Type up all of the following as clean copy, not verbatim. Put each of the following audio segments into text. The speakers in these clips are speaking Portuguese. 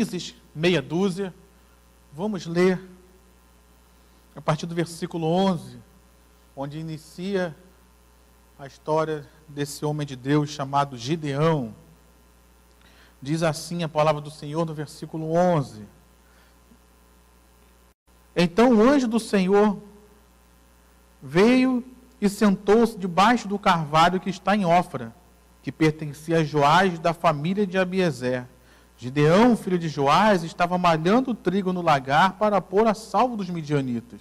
Juízes, meia dúzia. Vamos ler a partir do versículo 11, onde inicia a história desse homem de Deus chamado Gideão. Diz assim a palavra do Senhor no versículo 11. Então o anjo do Senhor veio e sentou-se debaixo do carvalho que está em Ofra, que pertencia a Joás da família de Abiezer. Gideão, filho de Joás, estava malhando trigo no lagar para pôr a salvo dos midianitas.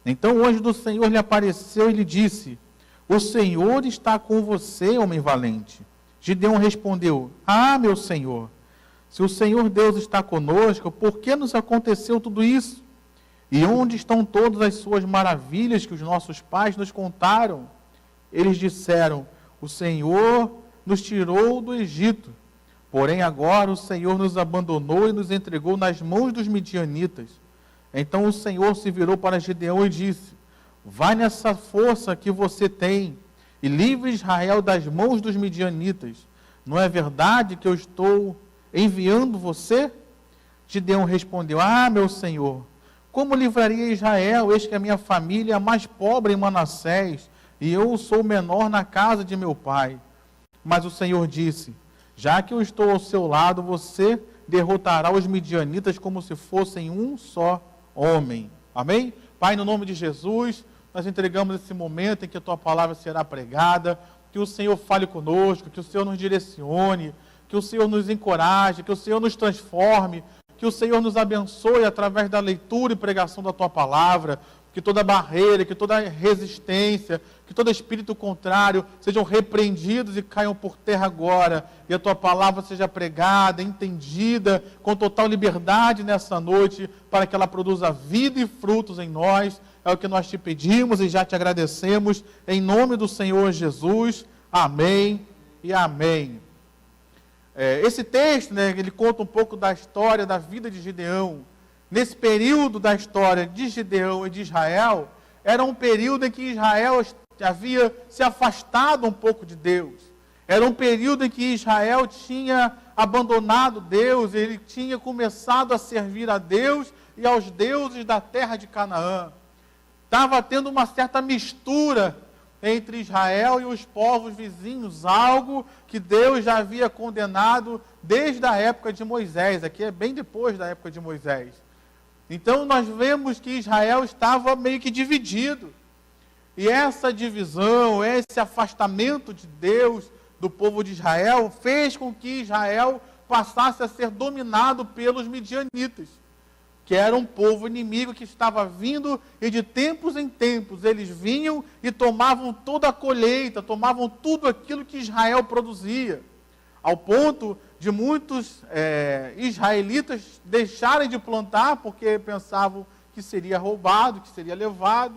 Então o anjo do Senhor lhe apareceu e lhe disse: o Senhor está com você, homem valente. Gideão respondeu: ah, meu Senhor, se o Senhor Deus está conosco, por que nos aconteceu tudo isso? E onde estão todas as suas maravilhas que os nossos pais nos contaram? Eles disseram: o Senhor nos tirou do Egito. Porém agora o Senhor nos abandonou e nos entregou nas mãos dos midianitas. Então o Senhor se virou para Gideão e disse: vai nessa força que você tem e livre Israel das mãos dos midianitas. Não é verdade que eu estou enviando você? Gideão respondeu: ah, meu Senhor, como livraria Israel? Eis que a minha família é a mais pobre em Manassés, e eu sou o menor na casa de meu pai. Mas o Senhor disse: já que eu estou ao seu lado, você derrotará os midianitas como se fossem um só homem. Amém? Pai, no nome de Jesus, nós entregamos esse momento em que a Tua palavra será pregada, que o Senhor fale conosco, que o Senhor nos direcione, que o Senhor nos encoraje, que o Senhor nos transforme, que o Senhor nos abençoe através da leitura e pregação da Tua palavra, que toda barreira, que toda resistência, que todo espírito contrário sejam repreendidos e caiam por terra agora, e a Tua palavra seja pregada, entendida, com total liberdade nessa noite, para que ela produza vida e frutos em nós. É o que nós te pedimos e já te agradecemos, em nome do Senhor Jesus. Amém e amém. Esse texto, ele conta um pouco da história da vida de Gideão. Nesse período da história de Gideão e de Israel, era um período em que Israel havia se afastado um pouco de Deus. Era um período em que Israel tinha abandonado Deus, ele tinha começado a servir a Deus e aos deuses da terra de Canaã. Estava tendo uma certa mistura entre Israel e os povos vizinhos, algo que Deus já havia condenado desde a época de Moisés. Aqui é bem depois da época de Moisés. Então nós vemos que Israel estava meio que dividido. E essa divisão, esse afastamento de Deus do povo de Israel, fez com que Israel passasse a ser dominado pelos midianitas, que era um povo inimigo que estava vindo, e de tempos em tempos eles vinham e tomavam toda a colheita, tomavam tudo aquilo que Israel produzia, ao ponto de muitos israelitas deixarem de plantar, porque pensavam que seria roubado, que seria levado,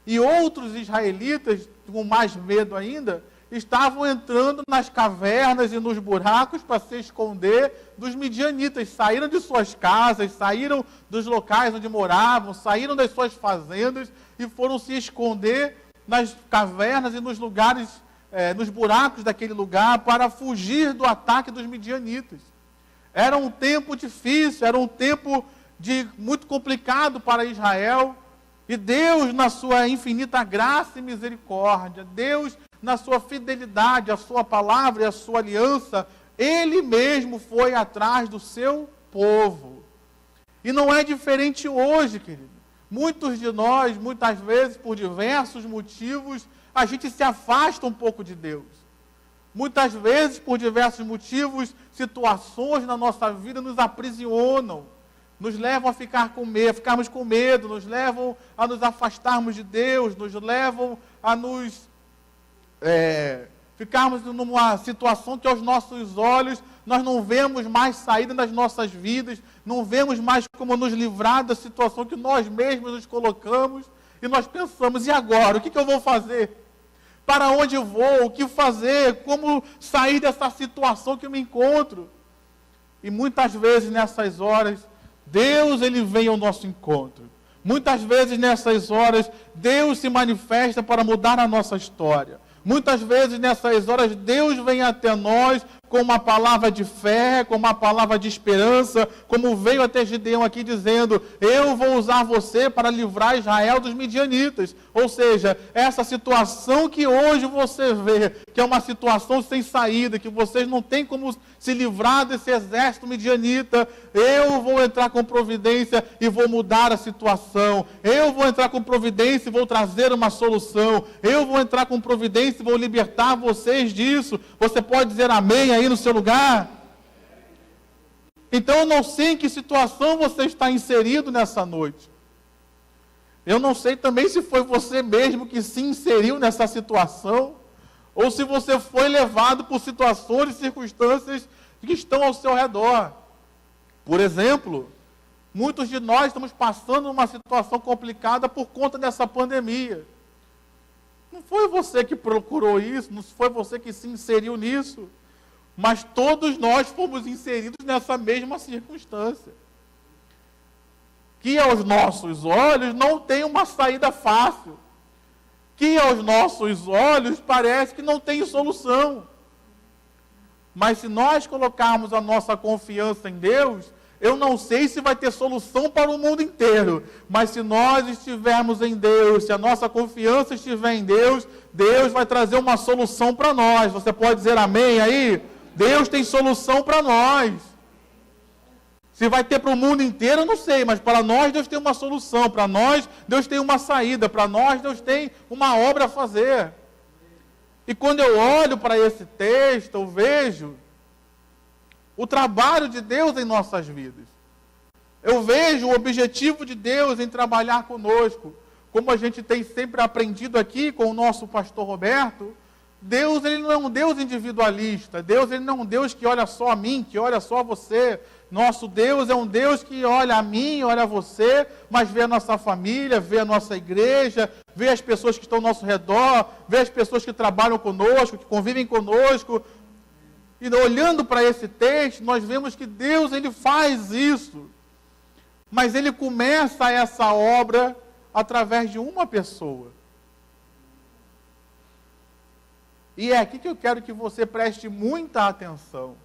e outros israelitas, com mais medo ainda, estavam entrando nas cavernas e nos buracos para se esconder dos midianitas. Saíram de suas casas, saíram dos locais onde moravam, saíram das suas fazendas e foram se esconder nas cavernas e nos lugares, nos buracos daquele lugar, para fugir do ataque dos midianitas. Era um tempo difícil, era um tempo muito complicado para Israel, e Deus, na sua infinita graça e misericórdia, Deus, na sua fidelidade, a sua palavra e a sua aliança, Ele mesmo foi atrás do seu povo. E não é diferente hoje, querido. Muitos de nós, muitas vezes, por diversos motivos, a gente se afasta um pouco de Deus. Muitas vezes, por diversos motivos, situações na nossa vida nos aprisionam, nos levam a ficarmos com medo, nos levam a nos afastarmos de Deus, nos levam a ficarmos numa situação que aos nossos olhos nós não vemos mais saída das nossas vidas, não vemos mais como nos livrar da situação que nós mesmos nos colocamos, e nós pensamos: e agora? O que eu vou fazer? Para onde eu vou? O que fazer? Como sair dessa situação que eu me encontro? E muitas vezes nessas horas, Deus, Ele vem ao nosso encontro. Muitas vezes nessas horas, Deus se manifesta para mudar a nossa história. Muitas vezes nessas horas, Deus vem até nós com uma palavra de fé, com uma palavra de esperança, como veio até Gideão aqui dizendo, eu vou usar você para livrar Israel dos midianitas. Ou seja, essa situação que hoje você vê, que é uma situação sem saída, que vocês não têm como se livrar desse exército midianita, eu vou entrar com providência e vou mudar a situação. Eu vou entrar com providência e vou trazer uma solução. Eu vou entrar com providência e vou libertar vocês disso. Você pode dizer amém aí no seu lugar? Então eu não sei em que situação você está inserido nessa noite. Eu não sei também se foi você mesmo que se inseriu nessa situação, ou se você foi levado por situações e circunstâncias que estão ao seu redor. Por exemplo, muitos de nós estamos passando uma situação complicada por conta dessa pandemia. Não foi você que procurou isso, não foi você que se inseriu nisso, mas todos nós fomos inseridos nessa mesma circunstância. Que aos nossos olhos não tem uma saída fácil. Que aos nossos olhos parece que não tem solução. Mas se nós colocarmos a nossa confiança em Deus, eu não sei se vai ter solução para o mundo inteiro, mas se nós estivermos em Deus, se a nossa confiança estiver em Deus, Deus vai trazer uma solução para nós. Você pode dizer amém aí? Deus tem solução para nós. Se vai ter para o mundo inteiro, eu não sei, mas para nós Deus tem uma solução, para nós Deus tem uma saída, para nós Deus tem uma obra a fazer. E quando eu olho para esse texto, eu vejo o trabalho de Deus em nossas vidas. Eu vejo o objetivo de Deus em trabalhar conosco. Como a gente tem sempre aprendido aqui com o nosso pastor Roberto, Deus ele não é um Deus individualista. Deus ele não é um Deus que olha só a mim, que olha só a você. Nosso Deus é um Deus que olha a mim, olha a você, mas vê a nossa família, vê a nossa igreja, vê as pessoas que estão ao nosso redor, vê as pessoas que trabalham conosco, que convivem conosco. E olhando para esse texto, nós vemos que Deus ele faz isso. Mas ele começa essa obra através de uma pessoa. E é aqui que eu quero que você preste muita atenção.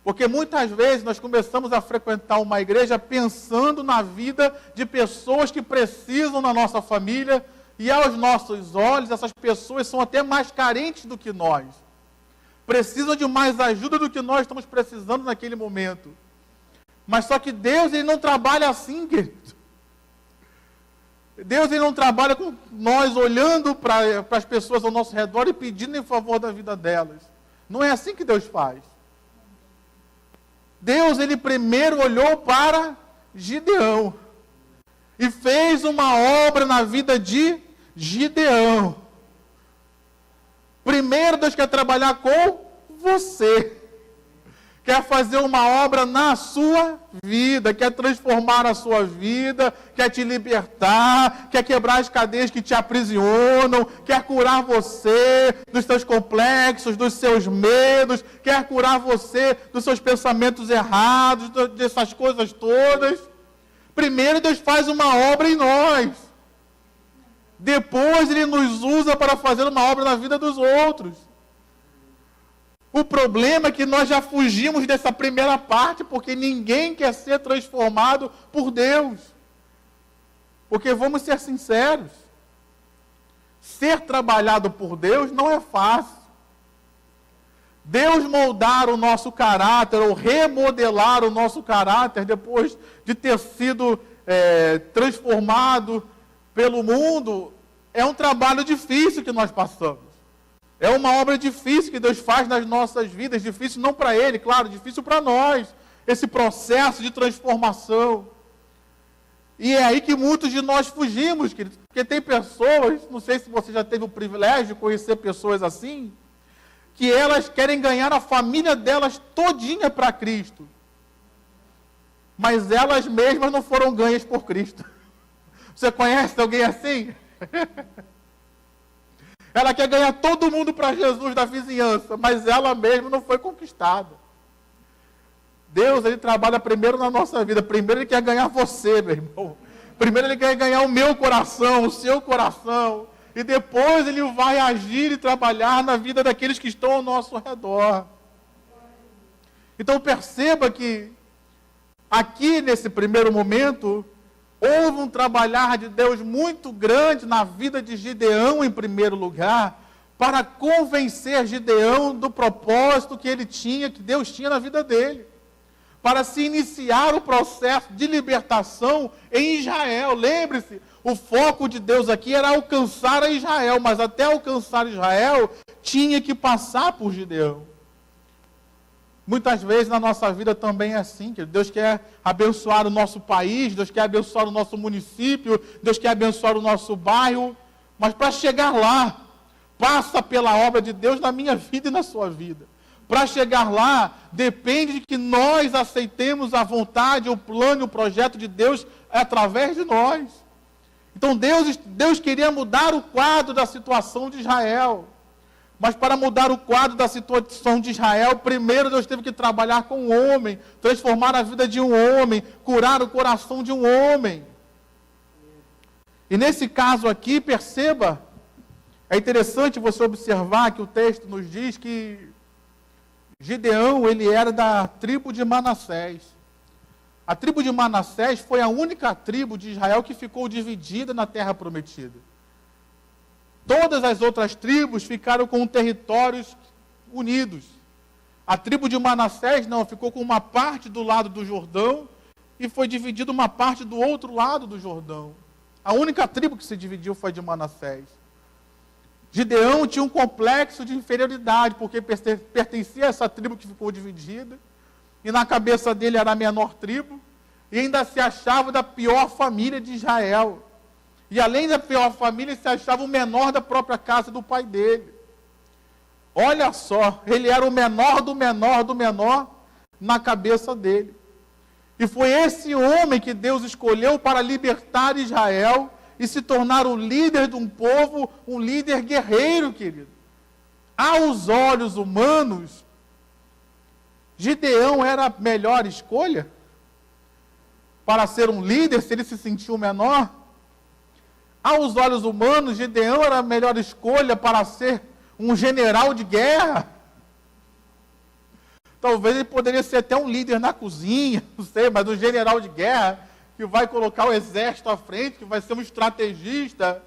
Porque muitas vezes nós começamos a frequentar uma igreja pensando na vida de pessoas que precisam na nossa família, e aos nossos olhos essas pessoas são até mais carentes do que nós. Precisam de mais ajuda do que nós estamos precisando naquele momento. Mas só que Deus ele não trabalha assim, querido. Deus ele não trabalha com nós olhando para as pessoas ao nosso redor e pedindo em favor da vida delas. Não é assim que Deus faz. Deus, ele primeiro olhou para Gideão e fez uma obra na vida de Gideão. Primeiro Deus quer trabalhar com você. Quer fazer uma obra na sua vida, quer transformar a sua vida, quer te libertar, quer quebrar as cadeias que te aprisionam, quer curar você dos seus complexos, dos seus medos, quer curar você dos seus pensamentos errados, dessas coisas todas. Primeiro Deus faz uma obra em nós. Depois Ele nos usa para fazer uma obra na vida dos outros. O problema é que nós já fugimos dessa primeira parte, porque ninguém quer ser transformado por Deus. Porque vamos ser sinceros, ser trabalhado por Deus não é fácil. Deus moldar o nosso caráter, ou remodelar o nosso caráter, depois de ter sido transformado pelo mundo, é um trabalho difícil que nós passamos. É uma obra difícil que Deus faz nas nossas vidas, difícil não para Ele, claro, difícil para nós, esse processo de transformação. E é aí que muitos de nós fugimos, queridos, porque tem pessoas, não sei se você já teve o privilégio de conhecer pessoas assim, que elas querem ganhar a família delas todinha para Cristo, mas elas mesmas não foram ganhas por Cristo. Você conhece alguém assim? Ela quer ganhar todo mundo para Jesus da vizinhança, mas ela mesma não foi conquistada. Deus, Ele trabalha primeiro na nossa vida. Primeiro Ele quer ganhar você, meu irmão. Primeiro Ele quer ganhar o meu coração, o seu coração. E depois Ele vai agir e trabalhar na vida daqueles que estão ao nosso redor. Então perceba que aqui nesse primeiro momento houve um trabalhar de Deus muito grande na vida de Gideão em primeiro lugar, para convencer Gideão do propósito que ele tinha, que Deus tinha na vida dele, para se iniciar o processo de libertação em Israel. Lembre-se, o foco de Deus aqui era alcançar a Israel, mas até alcançar Israel, tinha que passar por Gideão. Muitas vezes na nossa vida também é assim, que Deus quer abençoar o nosso país, Deus quer abençoar o nosso município, Deus quer abençoar o nosso bairro, mas para chegar lá, passa pela obra de Deus na minha vida e na sua vida. Para chegar lá, depende de que nós aceitemos a vontade, o plano e o projeto de Deus através de nós. Então Deus queria mudar o quadro da situação de Israel. Mas para mudar o quadro da situação de Israel, primeiro Deus teve que trabalhar com um homem, transformar a vida de um homem, curar o coração de um homem. E nesse caso aqui, perceba, é interessante você observar que o texto nos diz que Gideão, ele era da tribo de Manassés. A tribo de Manassés foi a única tribo de Israel que ficou dividida na terra prometida. Todas as outras tribos ficaram com territórios unidos. A tribo de Manassés não, ficou com uma parte do lado do Jordão e foi dividida uma parte do outro lado do Jordão. A única tribo que se dividiu foi de Manassés. Gideão tinha um complexo de inferioridade, porque pertencia a essa tribo que ficou dividida, e na cabeça dele era a menor tribo, e ainda se achava da pior família de Israel. E além da pior família, se achava o menor da própria casa do pai dele. Olha só, ele era o menor do menor do menor na cabeça dele. E foi esse homem que Deus escolheu para libertar Israel e se tornar o líder de um povo, um líder guerreiro, querido. Aos olhos humanos, Gideão era a melhor escolha para ser um líder, se ele se sentiu menor. Aos olhos humanos, Gideão era a melhor escolha para ser um general de guerra. Talvez ele poderia ser até um líder na cozinha, não sei, mas um general de guerra que vai colocar o exército à frente, que vai ser um estrategista.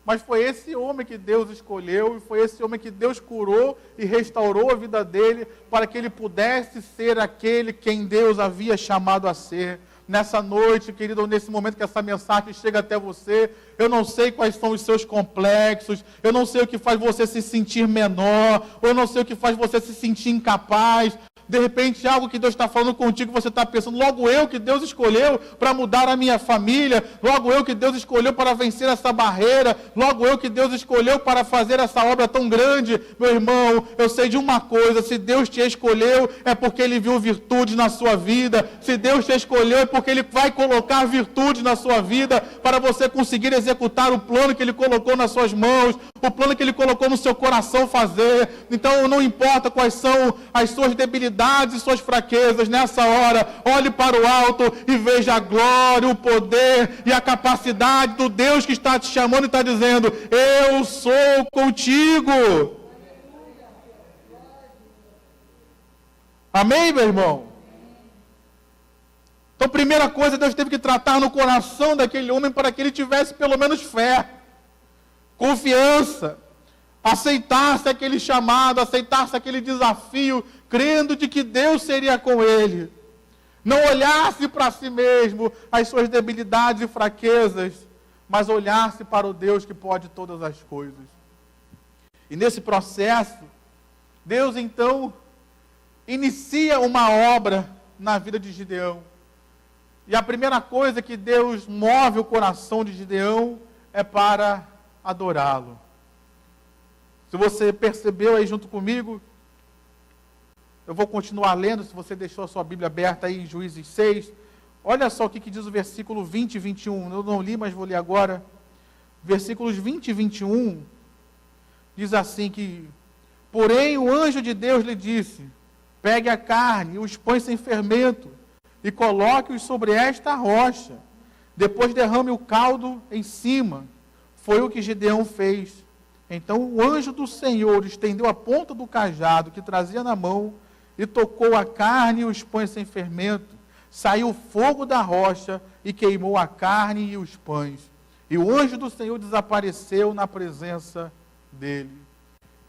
Mas foi esse homem que Deus escolheu, e foi esse homem que Deus curou e restaurou a vida dele, para que ele pudesse ser aquele quem Deus havia chamado a ser. Nessa noite, querido, ou nesse momento que essa mensagem chega até você, eu não sei quais são os seus complexos, eu não sei o que faz você se sentir menor, ou eu não sei o que faz você se sentir incapaz. De repente, algo que Deus está falando contigo, você está pensando, logo eu que Deus escolheu para mudar a minha família, logo eu que Deus escolheu para vencer essa barreira, logo eu que Deus escolheu para fazer essa obra tão grande. Meu irmão, eu sei de uma coisa, se Deus te escolheu, é porque Ele viu virtude na sua vida. Se Deus te escolheu, é porque Ele vai colocar virtude na sua vida, para você conseguir executar o plano que Ele colocou nas suas mãos, o plano que Ele colocou no seu coração fazer. Então, não importa quais são as suas debilidades e suas fraquezas, nessa hora, olhe para o alto e veja a glória, o poder e a capacidade do Deus que está te chamando e está dizendo, eu sou contigo. Amém, meu irmão? Então, primeira coisa, Deus teve que tratar no coração daquele homem para que ele tivesse pelo menos fé, confiança, aceitasse aquele chamado, aceitasse aquele desafio, crendo de que Deus seria com ele. Não olhasse para si mesmo, as suas debilidades e fraquezas, mas olhasse para o Deus que pode todas as coisas. E nesse processo, Deus então inicia uma obra na vida de Gideão. E a primeira coisa que Deus move o coração de Gideão é para adorá-lo. Se você percebeu aí junto comigo, eu vou continuar lendo, se você deixou a sua Bíblia aberta aí em Juízes 6. Olha só o que diz o versículo 20 e 21. Eu não li, mas vou ler agora. Versículos 20 e 21. Diz assim que, porém o anjo de Deus lhe disse, pegue a carne e os põe sem fermento, e coloque-os sobre esta rocha. Depois derrame o caldo em cima. Foi o que Gideão fez. Então o anjo do Senhor estendeu a ponta do cajado que trazia na mão, e tocou a carne e os pães sem fermento. Saiu fogo da rocha e queimou a carne e os pães. E o anjo do Senhor desapareceu na presença dele.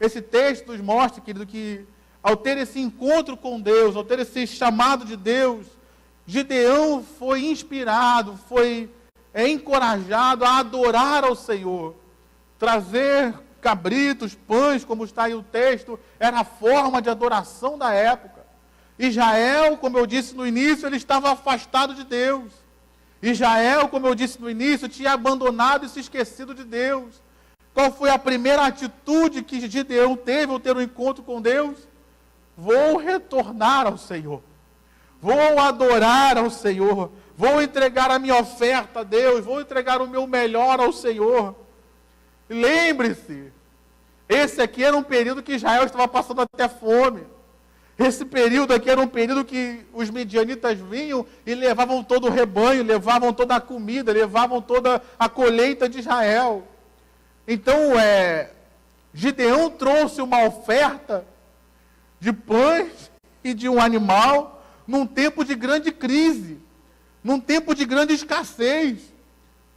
Esse texto nos mostra, querido, que ao ter esse encontro com Deus, ao ter esse chamado de Deus, Gideão foi inspirado, foi encorajado a adorar ao Senhor. Trazer cabritos, pães, como está aí o texto, era a forma de adoração da época. Israel, como eu disse no início, ele estava afastado de Deus. Israel, como eu disse no início, tinha abandonado e se esquecido de Deus. Qual foi a primeira atitude que Gideão teve ao ter um encontro com Deus? Vou retornar ao Senhor. Vou adorar ao Senhor. Vou entregar a minha oferta a Deus. Vou entregar o meu melhor ao Senhor. Lembre-se, esse aqui era um período que Israel estava passando até fome. Esse período aqui era um período que os midianitas vinham e levavam todo o rebanho, levavam toda a comida, levavam toda a colheita de Israel. Então, Gideão trouxe uma oferta de pães e de um animal num tempo de grande crise, num tempo de grande escassez.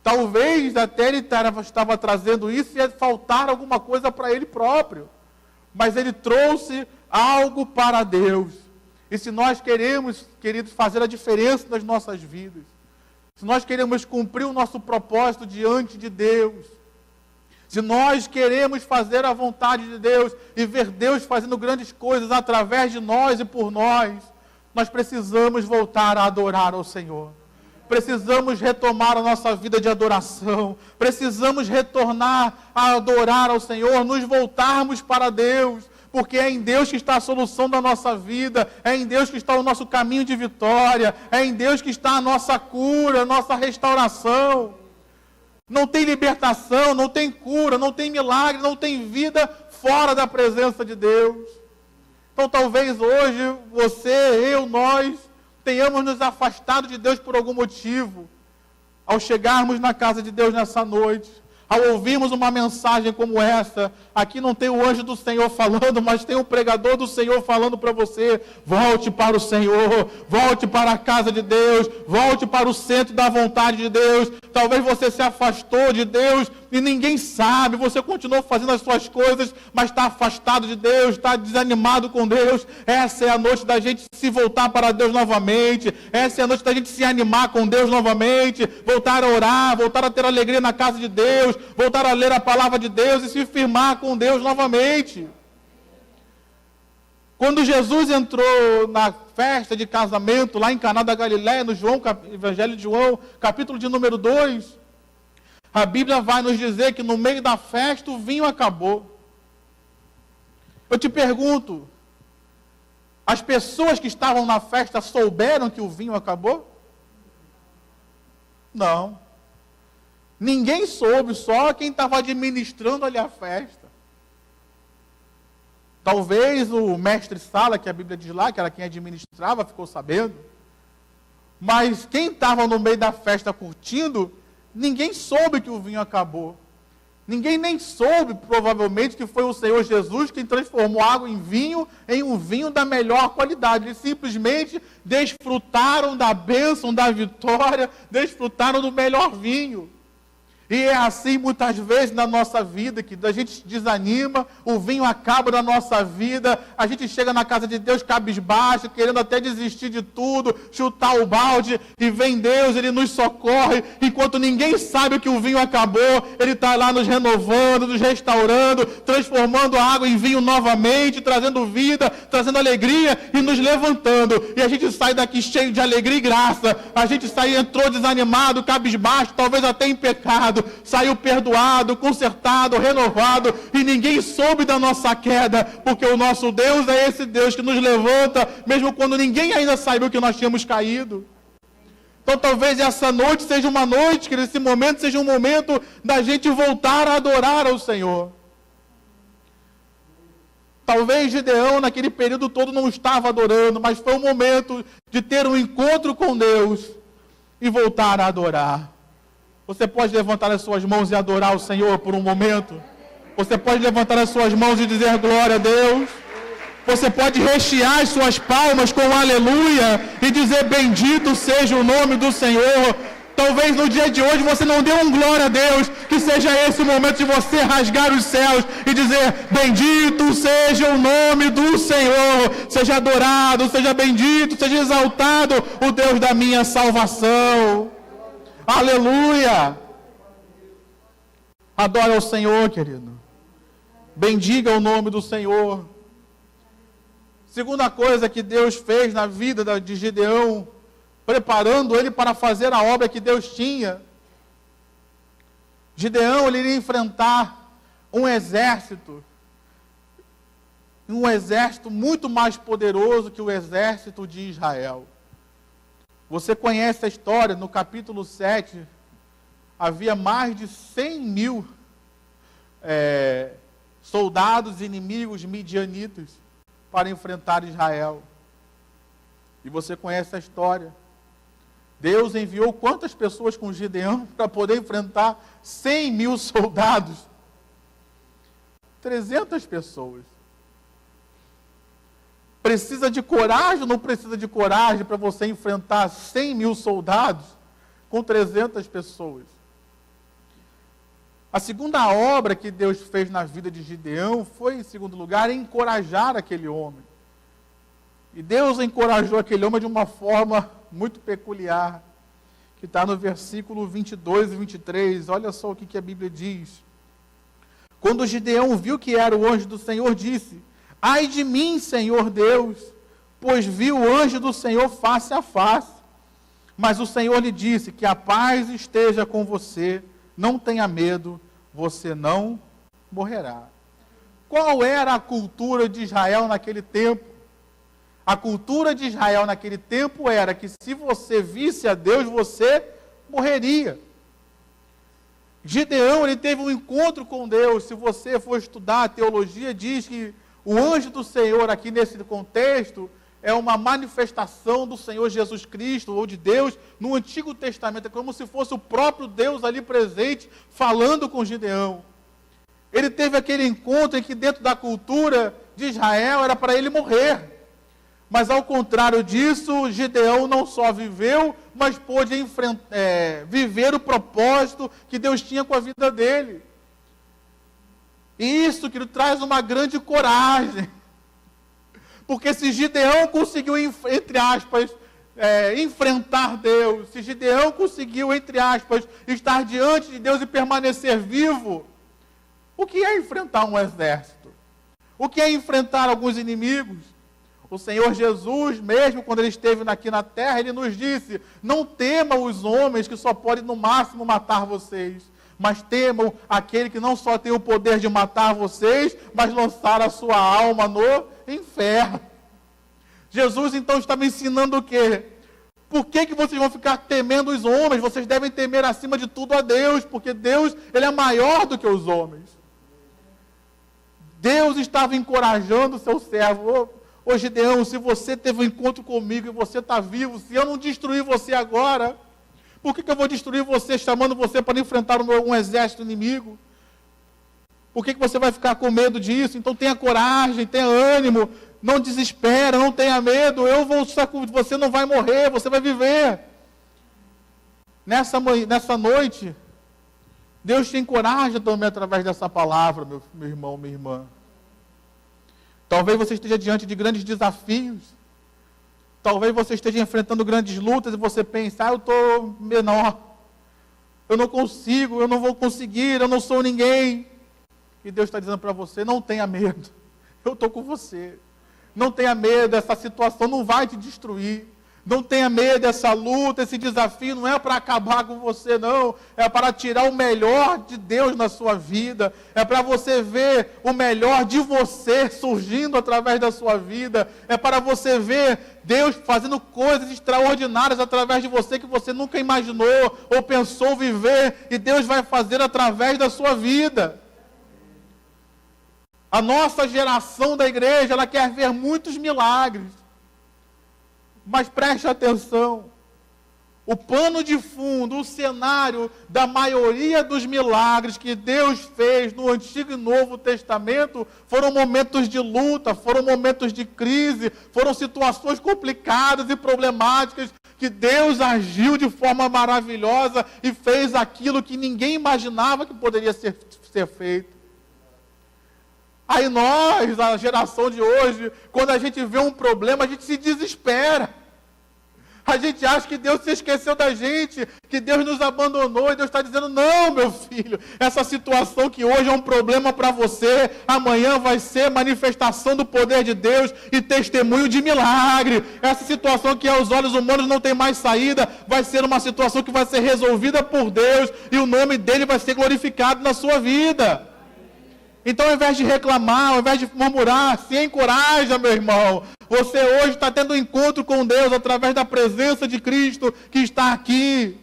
Talvez até ele estava trazendo isso e ia faltar alguma coisa para ele próprio. Mas ele trouxe algo para Deus. E se nós queremos, queridos, fazer a diferença nas nossas vidas, se nós queremos cumprir o nosso propósito diante de Deus, se nós queremos fazer a vontade de Deus e ver Deus fazendo grandes coisas através de nós e por nós, nós precisamos voltar a adorar ao Senhor. Precisamos retomar a nossa vida de adoração. Precisamos retornar a adorar ao Senhor, nos voltarmos para Deus, porque é em Deus que está a solução da nossa vida, é em Deus que está o nosso caminho de vitória, é em Deus que está a nossa cura, a nossa restauração. Não tem libertação, não tem cura, não tem milagre, não tem vida fora da presença de Deus. Então talvez hoje você, eu, nós tenhamos nos afastado de Deus por algum motivo. Ao chegarmos na casa de Deus nessa noite, ao ouvirmos uma mensagem como essa, aqui não tem o anjo do Senhor falando, mas tem o pregador do Senhor falando para você: volte para o Senhor, volte para a casa de Deus, volte para o centro da vontade de Deus. Talvez você se afastou de Deus e ninguém sabe, você continuou fazendo as suas coisas, mas está afastado de Deus, está desanimado com Deus. Essa é a noite da gente se voltar para Deus novamente, essa é a noite da gente se animar com Deus novamente, voltar a orar, voltar a ter alegria na casa de Deus, voltar a ler a palavra de Deus e se firmar com Deus novamente. Quando Jesus entrou na festa de casamento, lá em Caná da Galileia, no Evangelho de João, capítulo de número 2, a Bíblia vai nos dizer que no meio da festa o vinho acabou. Eu te pergunto, as pessoas que estavam na festa souberam que o vinho acabou? Não. Ninguém soube, só quem estava administrando ali a festa. Talvez o mestre-sala, que a Bíblia diz lá, que era quem administrava, ficou sabendo. Mas quem estava no meio da festa curtindo, ninguém soube que o vinho acabou. Ninguém nem soube, provavelmente, que foi o Senhor Jesus quem transformou água em um vinho da melhor qualidade. Eles simplesmente desfrutaram da bênção, da vitória, desfrutaram do melhor vinho. E é assim muitas vezes na nossa vida, que a gente desanima, o vinho acaba na nossa vida, a gente chega na casa de Deus cabisbaixo, querendo até desistir de tudo, chutar o balde, e vem Deus, Ele nos socorre, enquanto ninguém sabe que o vinho acabou, Ele está lá nos renovando, nos restaurando, transformando a água em vinho novamente, trazendo vida, trazendo alegria e nos levantando. E a gente sai daqui cheio de alegria e graça, a gente entrou desanimado, cabisbaixo, talvez até em pecado, saiu perdoado, consertado, renovado, e ninguém soube da nossa queda, porque o nosso Deus é esse Deus que nos levanta, mesmo quando ninguém ainda sabia que nós tínhamos caído. Então talvez essa noite seja uma noite, que esse momento seja um momento da gente voltar a adorar ao Senhor. Talvez Gideão naquele período todo não estava adorando, mas foi o momento de ter um encontro com Deus e voltar a adorar. Você pode levantar as suas mãos e adorar o Senhor por um momento? Você pode levantar as suas mãos e dizer glória a Deus? Você pode rechear as suas palmas com aleluia e dizer bendito seja o nome do Senhor. Talvez no dia de hoje você não dê um glória a Deus, que seja esse o momento de você rasgar os céus e dizer bendito seja o nome do Senhor, seja adorado, seja bendito, seja exaltado o Deus da minha salvação. Aleluia! Adore ao Senhor, querido. Bendiga o nome do Senhor. Segunda coisa que Deus fez na vida de Gideão, preparando ele para fazer a obra que Deus tinha. Gideão, ele iria enfrentar um exército muito mais poderoso que o exército de Israel. Você conhece a história, no capítulo 7, havia mais de 100 mil soldados inimigos midianitas para enfrentar Israel. E você conhece a história. Deus enviou quantas pessoas com Gideão para poder enfrentar 100 mil soldados? 300 pessoas. Precisa de coragem ou não precisa de coragem para você enfrentar 100 mil soldados com 300 pessoas? A segunda obra que Deus fez na vida de Gideão foi, em segundo lugar, encorajar aquele homem. E Deus encorajou aquele homem de uma forma muito peculiar, que está no versículo 22 e 23. Olha só o que a Bíblia diz. Quando Gideão viu que era o anjo do Senhor, disse: ai de mim, Senhor Deus, pois vi o anjo do Senhor face a face. Mas o Senhor lhe disse: que a paz esteja com você, não tenha medo, você não morrerá. Qual era a cultura de Israel naquele tempo? A cultura de Israel naquele tempo era que se você visse a Deus, você morreria. Gideão, ele teve um encontro com Deus. Se você for estudar a teologia, diz que o anjo do Senhor, aqui nesse contexto, é uma manifestação do Senhor Jesus Cristo, ou de Deus, no Antigo Testamento. É como se fosse o próprio Deus ali presente, falando com Gideão. Ele teve aquele encontro em que dentro da cultura de Israel era para ele morrer. Mas ao contrário disso, Gideão não só viveu, mas pôde viver o propósito que Deus tinha com a vida dele. E isso que traz uma grande coragem. Porque se Gideão conseguiu, entre aspas, enfrentar Deus, se Gideão conseguiu, entre aspas, estar diante de Deus e permanecer vivo, o que é enfrentar um exército? O que é enfrentar alguns inimigos? O Senhor Jesus, mesmo quando ele esteve aqui na terra, ele nos disse: não temam os homens que só podem no máximo matar vocês, mas temam aquele que não só tem o poder de matar vocês, mas lançar a sua alma no inferno. Jesus então está me ensinando o quê? Por que vocês vão ficar temendo os homens? Vocês devem temer acima de tudo a Deus, porque Deus, ele é maior do que os homens. Deus estava encorajando o seu servo. Ô Gideão, se você teve um encontro comigo e você está vivo, se eu não destruir você agora, por que eu vou destruir você, chamando você para enfrentar um exército inimigo? Por que você vai ficar com medo disso? Então tenha coragem, tenha ânimo, não desespera, não tenha medo, eu vou sacudir, você não vai morrer, você vai viver. Nessa noite, Deus te encoraja também através dessa palavra, meu irmão, minha irmã. Talvez você esteja diante de grandes desafios. Talvez você esteja enfrentando grandes lutas e você pense: eu estou menor. Eu não consigo, eu não vou conseguir, eu não sou ninguém. E Deus está dizendo para você: não tenha medo. Eu estou com você. Não tenha medo, essa situação não vai te destruir. Não tenha medo, essa luta, esse desafio não é para acabar com você, não. É para tirar o melhor de Deus na sua vida. É para você ver o melhor de você surgindo através da sua vida. É para você ver Deus fazendo coisas extraordinárias através de você que você nunca imaginou ou pensou viver. E Deus vai fazer através da sua vida. A nossa geração da igreja, ela quer ver muitos milagres. Mas preste atenção, O pano de fundo, o cenário da maioria dos milagres que Deus fez no Antigo e Novo Testamento foram momentos de luta, foram momentos de crise, foram situações complicadas e problemáticas que Deus agiu de forma maravilhosa e fez aquilo que ninguém imaginava que poderia ser feito. Aí nós, a geração de hoje, quando a gente vê um problema, a gente se desespera. A gente acha que Deus se esqueceu da gente, que Deus nos abandonou, e Deus está dizendo, não, meu filho, essa situação que hoje é um problema para você, amanhã vai ser manifestação do poder de Deus e testemunho de milagre. Essa situação que aos olhos humanos não tem mais saída, vai ser uma situação que vai ser resolvida por Deus, e o nome dele vai ser glorificado na sua vida. Então, ao invés de reclamar, ao invés de murmurar, se encoraja, meu irmão. Você hoje está tendo um encontro com Deus através da presença de Cristo que está aqui.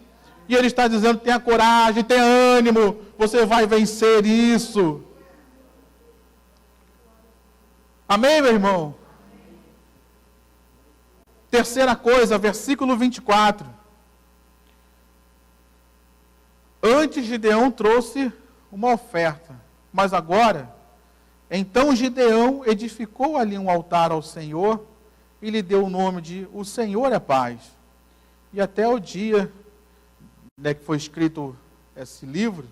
E Ele está dizendo, tenha coragem, tenha ânimo, você vai vencer isso. Amém, meu irmão? Terceira coisa, versículo 24. Antes Gideão trouxe uma oferta. Mas agora, então Gideão edificou ali um altar ao Senhor e lhe deu o nome de O Senhor é Paz. E até o dia que foi escrito esse livro,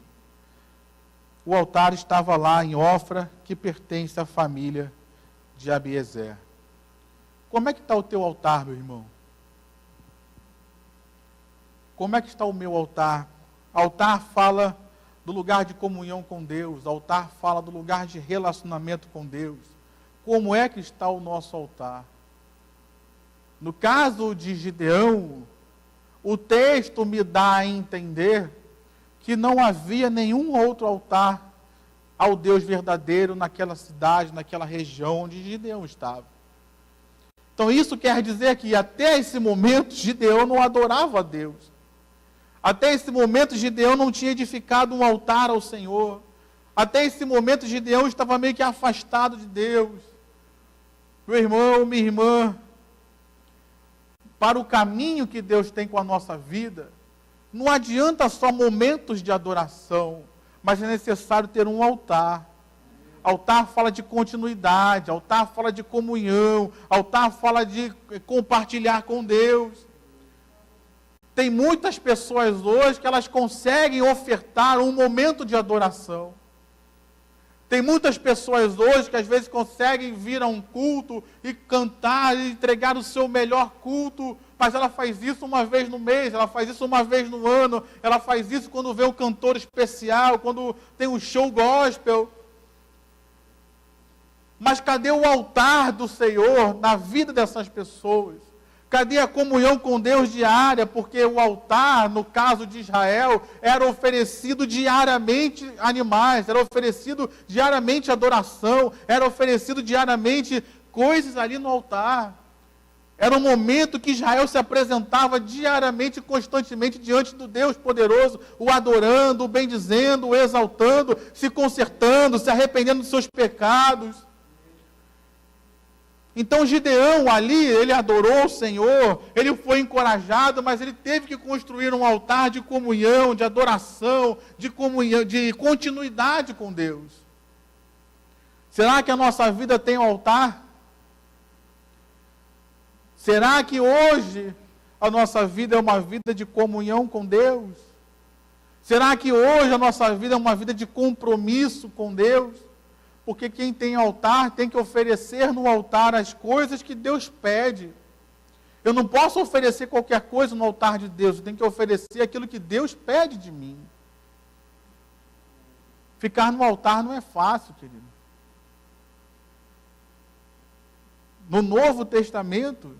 o altar estava lá em Ofra, que pertence à família de Abiezer. Como é que está o teu altar, meu irmão? Como é que está o meu altar? Altar fala do lugar de comunhão com Deus. Altar fala do lugar de relacionamento com Deus. Como é que está o nosso altar? No caso de Gideão, o texto me dá a entender que não havia nenhum outro altar ao Deus verdadeiro naquela cidade, naquela região onde Gideão estava. Então isso quer dizer que até esse momento Gideão não adorava a Deus. Até esse momento, Gideão não tinha edificado um altar ao Senhor. Até esse momento, Gideão estava meio que afastado de Deus. Meu irmão, minha irmã, para o caminho que Deus tem com a nossa vida, não adianta só momentos de adoração, mas é necessário ter um altar. Altar fala de continuidade, altar fala de comunhão, altar fala de compartilhar com Deus. Tem muitas pessoas hoje que elas conseguem ofertar um momento de adoração. Tem muitas pessoas hoje que às vezes conseguem vir a um culto e cantar e entregar o seu melhor culto, mas ela faz isso uma vez no mês, ela faz isso uma vez no ano, ela faz isso quando vê um cantor especial, quando tem um show gospel. Mas cadê o altar do Senhor na vida dessas pessoas? Cadê a comunhão com Deus diária? Porque o altar, no caso de Israel, era oferecido diariamente animais, era oferecido diariamente adoração, era oferecido diariamente coisas ali no altar. Era um momento que Israel se apresentava diariamente e constantemente diante do Deus poderoso, o adorando, o bendizendo, o exaltando, se consertando, se arrependendo dos seus pecados. Então Gideão ali, ele adorou o Senhor, ele foi encorajado, mas ele teve que construir um altar de comunhão, de adoração, de comunhão, de continuidade com Deus. Será que a nossa vida tem um altar? Será que hoje a nossa vida é uma vida de comunhão com Deus? Será que hoje a nossa vida é uma vida de compromisso com Deus? Porque quem tem altar tem que oferecer no altar as coisas que Deus pede. Eu não posso oferecer qualquer coisa no altar de Deus, eu tenho que oferecer aquilo que Deus pede de mim. Ficar no altar não é fácil, querido. No Novo Testamento,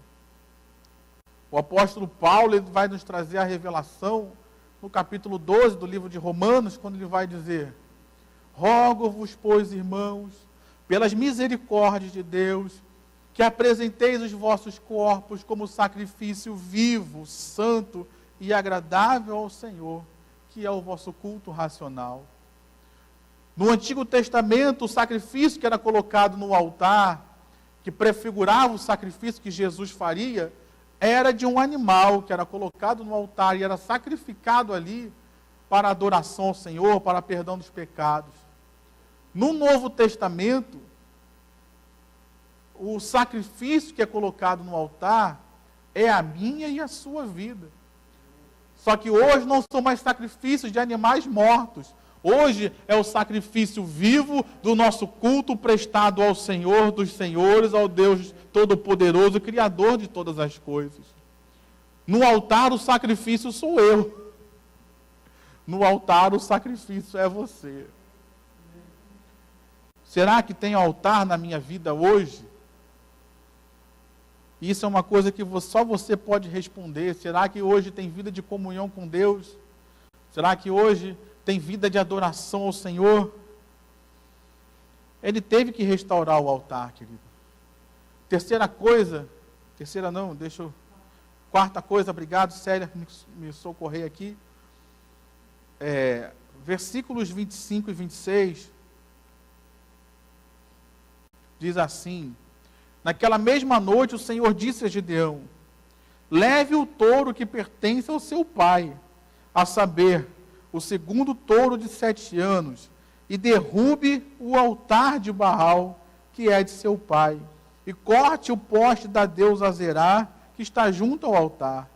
o apóstolo Paulo ele vai nos trazer a revelação no capítulo 12 do livro de Romanos, quando ele vai dizer: rogo-vos, pois, irmãos, pelas misericórdias de Deus, que apresenteis os vossos corpos como sacrifício vivo, santo e agradável ao Senhor, que é o vosso culto racional. No Antigo Testamento, o sacrifício que era colocado no altar, que prefigurava o sacrifício que Jesus faria, era de um animal que era colocado no altar e era sacrificado ali para adoração ao Senhor, para perdão dos pecados. No Novo Testamento, o sacrifício que é colocado no altar é a minha e a sua vida. Só que hoje não são mais sacrifícios de animais mortos. Hoje é o sacrifício vivo do nosso culto prestado ao Senhor dos Senhores, ao Deus Todo-Poderoso, Criador de todas as coisas. No altar o sacrifício sou eu. No altar o sacrifício é você. Será que tem altar na minha vida hoje? Isso é uma coisa que só você pode responder. Será que hoje tem vida de comunhão com Deus? Será que hoje tem vida de adoração ao Senhor? Ele teve que restaurar o altar, querido. Quarta coisa, obrigado, Célia, me socorrer aqui. Versículos 25 e 26, diz assim: naquela mesma noite o Senhor disse a Gideão: leve o touro que pertence ao seu pai, a saber, o segundo touro de 7 anos, e derrube o altar de Baal, que é de seu pai, e corte o poste da deusa Azerá, que está junto ao altar.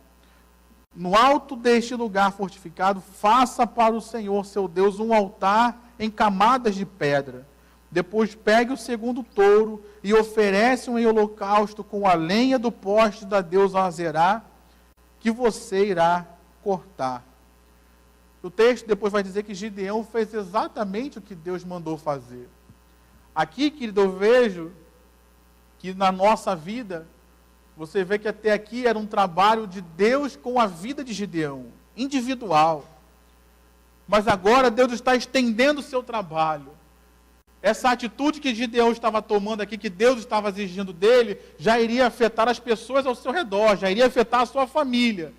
No alto deste lugar fortificado, faça para o Senhor seu Deus um altar em camadas de pedra. Depois pegue o segundo touro e oferece um holocausto com a lenha do poste da deusa Azerá, que você irá cortar. O texto depois vai dizer que Gideão fez exatamente o que Deus mandou fazer. Aqui, querido, eu vejo que na nossa vida, você vê que até aqui era um trabalho de Deus com a vida de Gideão, individual. Mas agora Deus está estendendo o seu trabalho. Essa atitude que Gideão estava tomando aqui, que Deus estava exigindo dele, já iria afetar as pessoas ao seu redor, já iria afetar a sua família.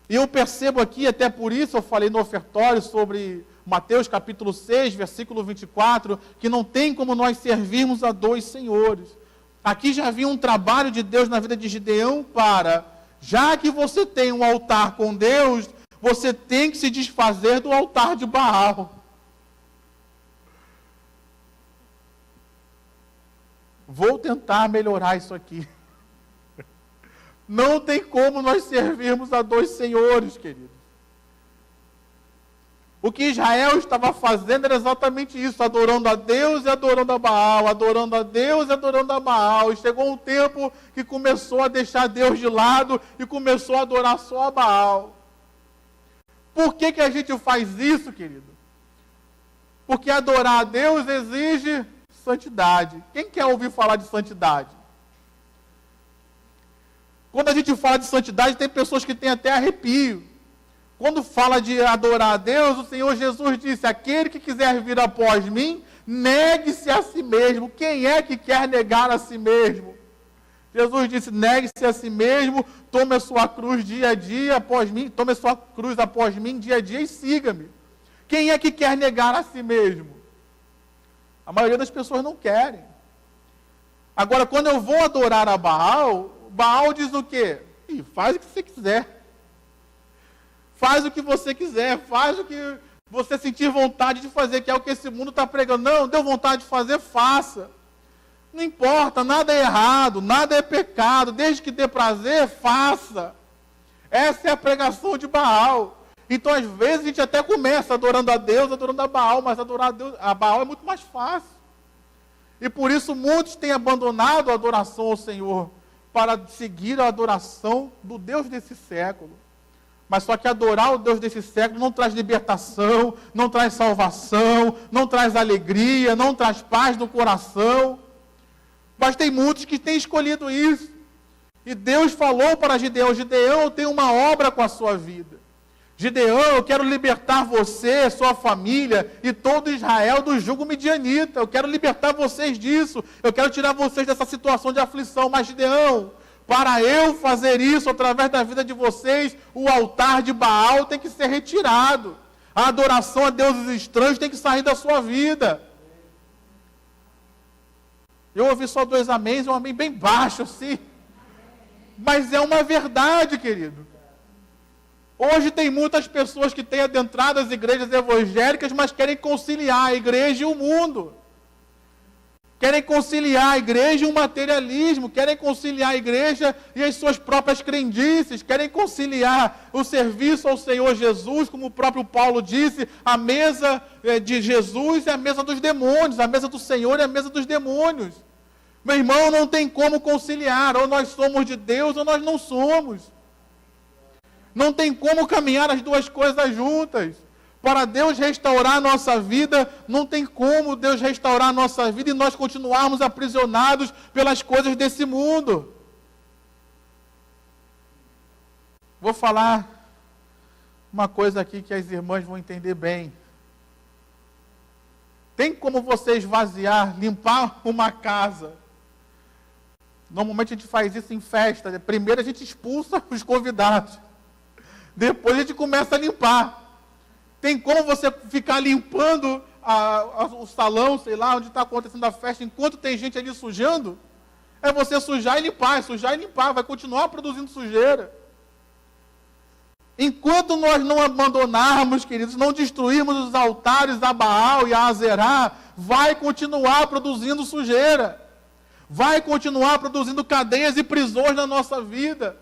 E eu percebo aqui, até por isso eu falei no ofertório sobre Mateus capítulo 6, versículo 24, que não tem como nós servirmos a 2 senhores. Aqui já havia um trabalho de Deus na vida de Gideão para, já que você tem um altar com Deus, você tem que se desfazer do altar de Baal. Vou tentar melhorar isso aqui. Não tem como nós servirmos a 2 senhores, queridos. O que Israel estava fazendo era exatamente isso, adorando a Deus e adorando a Baal, adorando a Deus e adorando a Baal. E chegou um tempo que começou a deixar Deus de lado e começou a adorar só a Baal. Por que a gente faz isso, querido? Porque adorar a Deus exige santidade. Quem quer ouvir falar de santidade? Quando a gente fala de santidade, tem pessoas que têm até arrepio. Quando fala de adorar a Deus, o Senhor Jesus disse: aquele que quiser vir após mim, negue-se a si mesmo. Quem é que quer negar a si mesmo? Jesus disse: negue-se a si mesmo, tome a sua cruz dia a dia após mim, tome a sua cruz após mim dia a dia e siga-me. Quem é que quer negar a si mesmo? A maioria das pessoas não querem. Agora, quando eu vou adorar a Baal, Baal diz o quê? Faz o que você quiser. Faz o que você quiser, faz o que você sentir vontade de fazer, que é o que esse mundo está pregando. Não, deu vontade de fazer, faça. Não importa, nada é errado, nada é pecado, desde que dê prazer, faça. Essa é a pregação de Baal. Então, às vezes, a gente até começa adorando a Deus, adorando a Baal, mas adorar a Deus, a Baal é muito mais fácil. E por isso muitos têm abandonado a adoração ao Senhor para seguir a adoração do Deus desse século. Mas só que adorar o Deus desse século não traz libertação, não traz salvação, não traz alegria, não traz paz no coração. Mas tem muitos que têm escolhido isso. E Deus falou para Gideão: Gideão, eu tenho uma obra com a sua vida. Gideão, eu quero libertar você, sua família e todo Israel do jugo midianita. Eu quero libertar vocês disso. Eu quero tirar vocês dessa situação de aflição. Mas Gideão, para eu fazer isso através da vida de vocês, o altar de Baal tem que ser retirado. A adoração a deuses estranhos tem que sair da sua vida. Eu ouvi só 2 améns, um amém bem baixo assim. mas é uma verdade, querido. Hoje tem muitas pessoas que têm adentrado as igrejas evangélicas, mas querem conciliar a igreja e o mundo. Querem conciliar a igreja e o materialismo, querem conciliar a igreja e as suas próprias crendices, querem conciliar o serviço ao Senhor Jesus, como o próprio Paulo disse, a mesa de Jesus é a mesa dos demônios, a mesa do Senhor é a mesa dos demônios. Meu irmão, não tem como conciliar, ou nós somos de Deus ou nós não somos. Não tem como caminhar as duas coisas juntas. Para Deus restaurar a nossa vida, não tem como Deus restaurar a nossa vida e nós continuarmos aprisionados pelas coisas desse mundo. Vou falar uma coisa aqui que as irmãs vão entender bem. Tem como você esvaziar, limpar uma casa? Normalmente a gente faz isso em festa. Primeiro a gente expulsa os convidados. Depois a gente começa a limpar. Tem como você ficar limpando o salão, sei lá, onde está acontecendo a festa, enquanto tem gente ali sujando? É você sujar e limpar, vai continuar produzindo sujeira. Enquanto nós não abandonarmos, queridos, não destruirmos os altares a Baal e a Azerá, vai continuar produzindo sujeira. Vai continuar produzindo cadeias e prisões na nossa vida.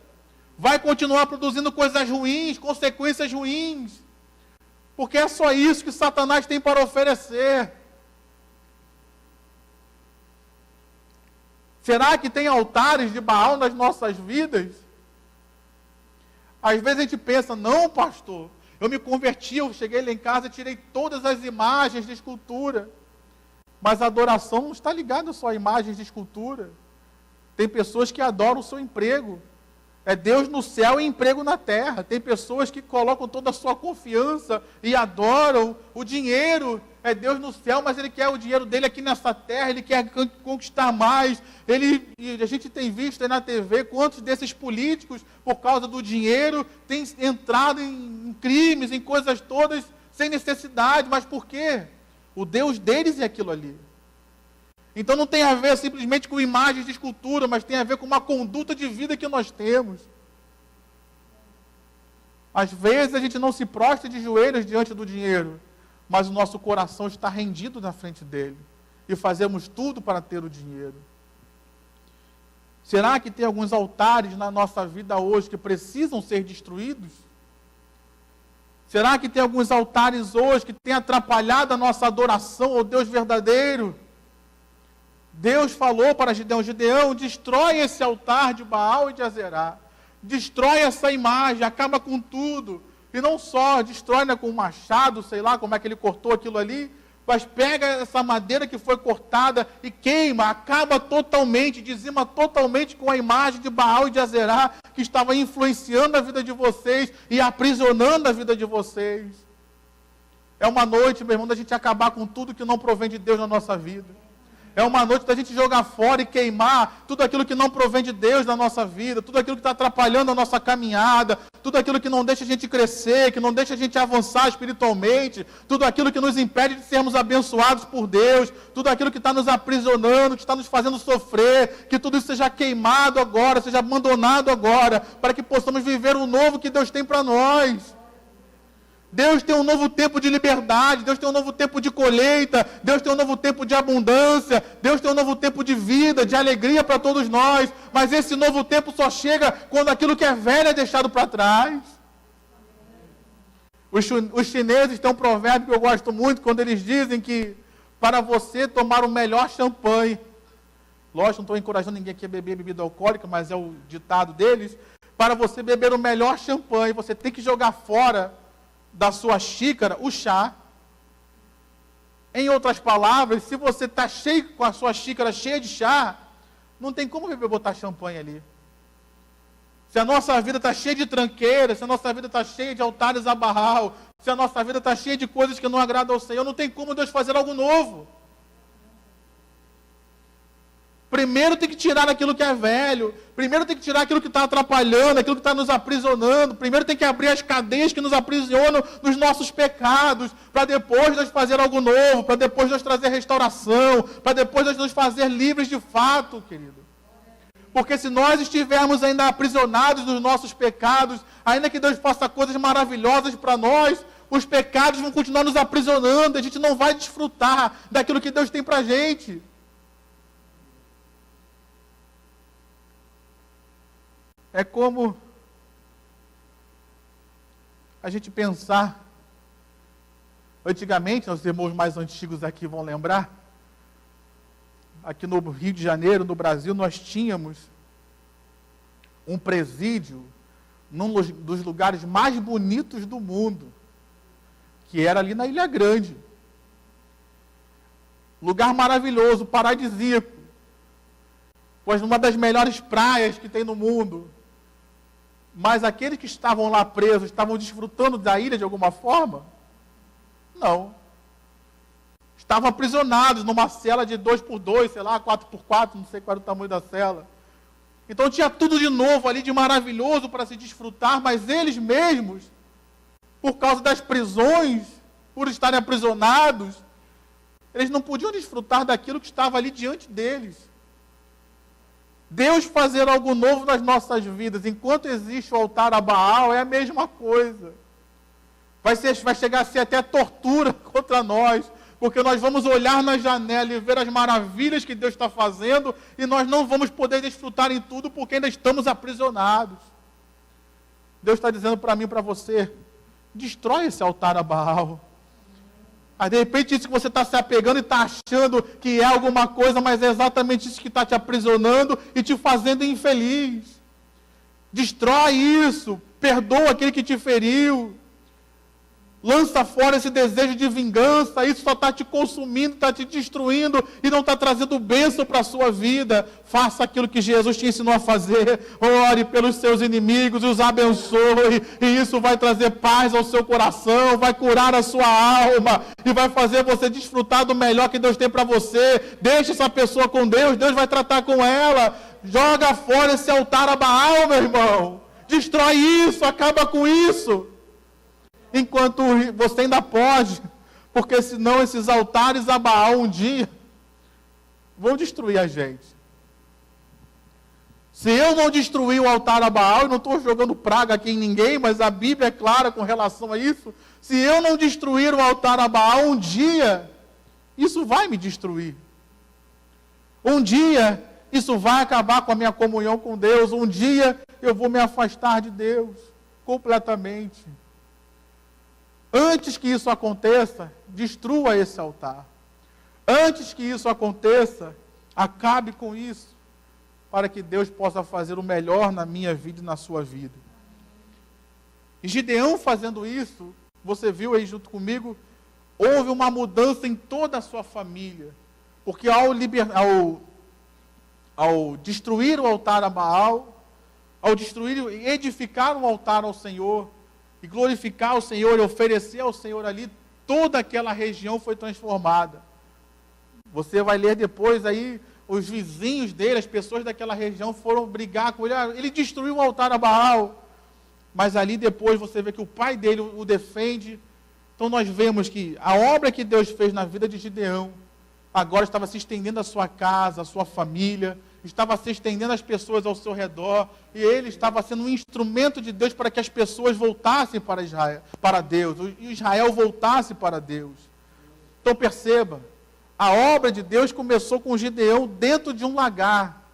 Vai continuar produzindo coisas ruins, consequências ruins. Porque é só isso que Satanás tem para oferecer. Será que tem altares de Baal nas nossas vidas? Às vezes a gente pensa, não, pastor, eu me converti, eu cheguei lá em casa e tirei todas as imagens de escultura. Mas a adoração não está ligada só a imagens de escultura. Tem pessoas que adoram o seu emprego. É Deus no céu e emprego na terra. Tem pessoas que colocam toda a sua confiança e adoram o dinheiro. É Deus no céu, mas Ele quer o dinheiro dele aqui nessa terra, Ele quer conquistar mais. A gente tem visto aí na TV quantos desses políticos, por causa do dinheiro, têm entrado em crimes, em coisas todas, sem necessidade. Mas por quê? O Deus deles é aquilo ali. Então não tem a ver simplesmente com imagens de escultura, mas tem a ver com uma conduta de vida que nós temos. Às vezes a gente não se prostra de joelhos diante do dinheiro, mas o nosso coração está rendido na frente dele. E fazemos tudo para ter o dinheiro. Será que tem alguns altares na nossa vida hoje que precisam ser destruídos? Será que tem alguns altares hoje que têm atrapalhado a nossa adoração ao Deus verdadeiro? Deus falou para Gideão, destrói esse altar de Baal e de Azerá. Destrói essa imagem, acaba com tudo. E não só destrói com um machado, sei lá como é que ele cortou aquilo ali, mas pega essa madeira que foi cortada e queima, acaba totalmente, dizima totalmente com a imagem de Baal e de Azerá, que estava influenciando a vida de vocês e aprisionando a vida de vocês. É uma noite, meu irmão, da gente acabar com tudo que não provém de Deus na nossa vida. É uma noite da gente jogar fora e queimar tudo aquilo que não provém de Deus na nossa vida, tudo aquilo que está atrapalhando a nossa caminhada, tudo aquilo que não deixa a gente crescer, que não deixa a gente avançar espiritualmente, tudo aquilo que nos impede de sermos abençoados por Deus, tudo aquilo que está nos aprisionando, que está nos fazendo sofrer, que tudo isso seja queimado agora, seja abandonado agora, para que possamos viver o novo que Deus tem para nós. Deus tem um novo tempo de liberdade, Deus tem um novo tempo de colheita, Deus tem um novo tempo de abundância, Deus tem um novo tempo de vida, de alegria para todos nós, mas esse novo tempo só chega quando aquilo que é velho é deixado para trás. Os chineses têm um provérbio que eu gosto muito, quando eles dizem que para você tomar o melhor champanhe, lógico, não estou encorajando ninguém aqui a beber bebida alcoólica, mas é o ditado deles, para você beber o melhor champanhe, você tem que jogar fora da sua xícara o chá. Em outras palavras, se você está cheio com a sua xícara cheia de chá, não tem como botar champanhe ali. Se a nossa vida está cheia de tranqueiras, se a nossa vida está cheia de altares a Baal, se a nossa vida está cheia de coisas que não agradam ao Senhor, não tem como Deus fazer algo novo. Primeiro tem que tirar aquilo que é velho. Primeiro tem que tirar aquilo que está atrapalhando, aquilo que está nos aprisionando. Primeiro tem que abrir as cadeias que nos aprisionam nos nossos pecados, para depois nós fazer algo novo, para depois nós trazer restauração, para depois nós nos fazer livres de fato, querido. Porque se nós estivermos ainda aprisionados nos nossos pecados, ainda que Deus faça coisas maravilhosas para nós, os pecados vão continuar nos aprisionando, a gente não vai desfrutar daquilo que Deus tem para a gente. É como a gente pensar, antigamente, os irmãos mais antigos aqui vão lembrar, aqui no Rio de Janeiro, no Brasil, nós tínhamos um presídio num dos lugares mais bonitos do mundo, que era ali na Ilha Grande. Lugar maravilhoso, paradisíaco, pois uma das melhores praias que tem no mundo. Mas aqueles que estavam lá presos, estavam desfrutando da ilha de alguma forma? Não. Estavam aprisionados numa cela de 2x2, sei lá, 4x4, não sei qual era o tamanho da cela. Então tinha tudo de novo ali, de maravilhoso para se desfrutar, mas eles mesmos, por causa das prisões, por estarem aprisionados, eles não podiam desfrutar daquilo que estava ali diante deles. Deus fazer algo novo nas nossas vidas, enquanto existe o altar a Baal, é a mesma coisa. Vai chegar a ser até tortura contra nós, porque nós vamos olhar na janela e ver as maravilhas que Deus está fazendo, e nós não vamos poder desfrutar em tudo, porque ainda estamos aprisionados. Deus está dizendo para mim e para você, destrói esse altar a Baal. Aí, de repente, isso que você está se apegando e está achando que é alguma coisa, mas é exatamente isso que está te aprisionando e te fazendo infeliz. Destrói isso, perdoa aquele que te feriu. Lança fora esse desejo de vingança, isso só está te consumindo, está te destruindo e não está trazendo bênção para a sua vida. Faça aquilo que Jesus te ensinou a fazer, ore pelos seus inimigos, os abençoe, e isso vai trazer paz ao seu coração, vai curar a sua alma, e vai fazer você desfrutar do melhor que Deus tem para você. Deixe essa pessoa com Deus, Deus vai tratar com ela. Joga fora esse altar a Baal, meu irmão. Destrói isso, acaba com isso. Enquanto você ainda pode, porque senão esses altares a Baal um dia vão destruir a gente. Se eu não destruir o altar a Baal, eu não estou jogando praga aqui em ninguém, mas a Bíblia é clara com relação a isso. Se eu não destruir o altar a Baal um dia, isso vai me destruir. Um dia, isso vai acabar com a minha comunhão com Deus. Um dia, eu vou me afastar de Deus completamente. Antes que isso aconteça, destrua esse altar. Antes que isso aconteça, acabe com isso, para que Deus possa fazer o melhor na minha vida e na sua vida. E Gideão fazendo isso, você viu aí junto comigo, houve uma mudança em toda a sua família. Porque ao destruir o altar a Baal, ao destruir e edificar um altar ao Senhor, e glorificar o Senhor e oferecer ao Senhor ali, toda aquela região foi transformada. Você vai ler depois aí, os vizinhos dele, as pessoas daquela região foram brigar com ele. Ele destruiu o altar a Baal. Mas ali depois você vê que o pai dele o defende. Então nós vemos que a obra que Deus fez na vida de Gideão, agora estava se estendendo à sua casa, à sua família, estava se estendendo às pessoas ao seu redor, e ele estava sendo um instrumento de Deus para que as pessoas voltassem para Israel, para Deus, e Israel voltasse para Deus. Então perceba, a obra de Deus começou com Gideão dentro de um lagar.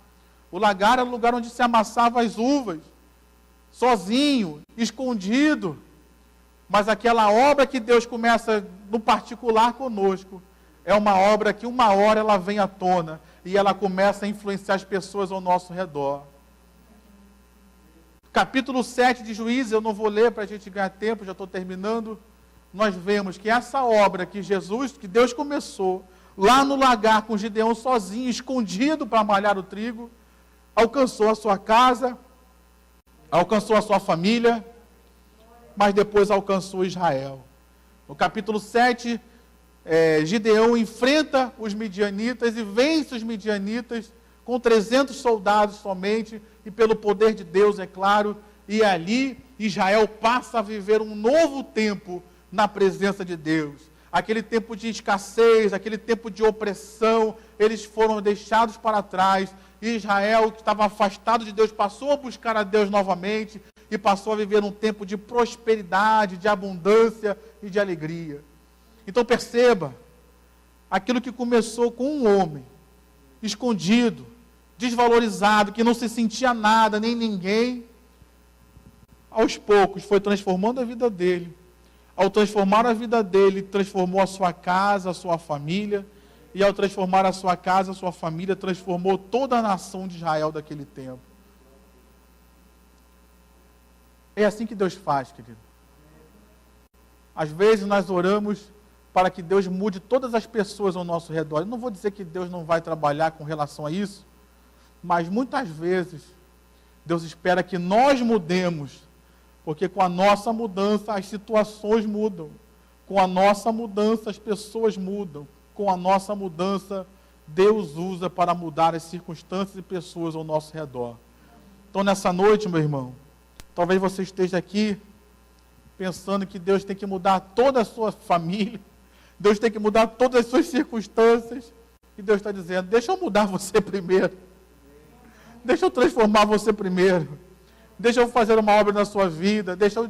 O lagar era o lugar onde se amassava as uvas, sozinho, escondido. Mas aquela obra que Deus começa no particular conosco, é uma obra que uma hora ela vem à tona, e ela começa a influenciar as pessoas ao nosso redor. Capítulo 7 de Juízes, eu não vou ler para a gente ganhar tempo, já estou terminando. Nós vemos que essa obra que Deus começou, lá no lagar com Gideão sozinho, escondido para malhar o trigo, alcançou a sua casa, alcançou a sua família, mas depois alcançou Israel. No capítulo 7, Gideão enfrenta os midianitas e vence os midianitas com 300 soldados somente, e pelo poder de Deus, é claro, e ali Israel passa a viver um novo tempo na presença de Deus. aquele tempo de escassez, aquele tempo de opressão, eles foram deixados para trás. E Israel, que estava afastado de Deus, passou a buscar a Deus novamente e passou a viver um tempo de prosperidade, de abundância e de alegria. Então perceba, aquilo que começou com um homem, escondido, desvalorizado, que não se sentia nada, nem ninguém, aos poucos foi transformando a vida dele. Ao transformar a vida dele, transformou a sua casa, a sua família, e ao transformar a sua casa, a sua família, transformou toda a nação de Israel daquele tempo. É assim que Deus faz, querido. Às vezes nós oramos para que Deus mude todas as pessoas ao nosso redor. Eu não vou dizer que Deus não vai trabalhar com relação a isso, mas muitas vezes Deus espera que nós mudemos, porque com a nossa mudança as situações mudam, com a nossa mudança as pessoas mudam, com a nossa mudança Deus usa para mudar as circunstâncias e pessoas ao nosso redor. Então nessa noite, meu irmão, talvez você esteja aqui pensando que Deus tem que mudar toda a sua família, Deus tem que mudar todas as suas circunstâncias, e Deus está dizendo, deixa eu mudar você primeiro, deixa eu transformar você primeiro, deixa eu fazer uma obra na sua vida, deixa eu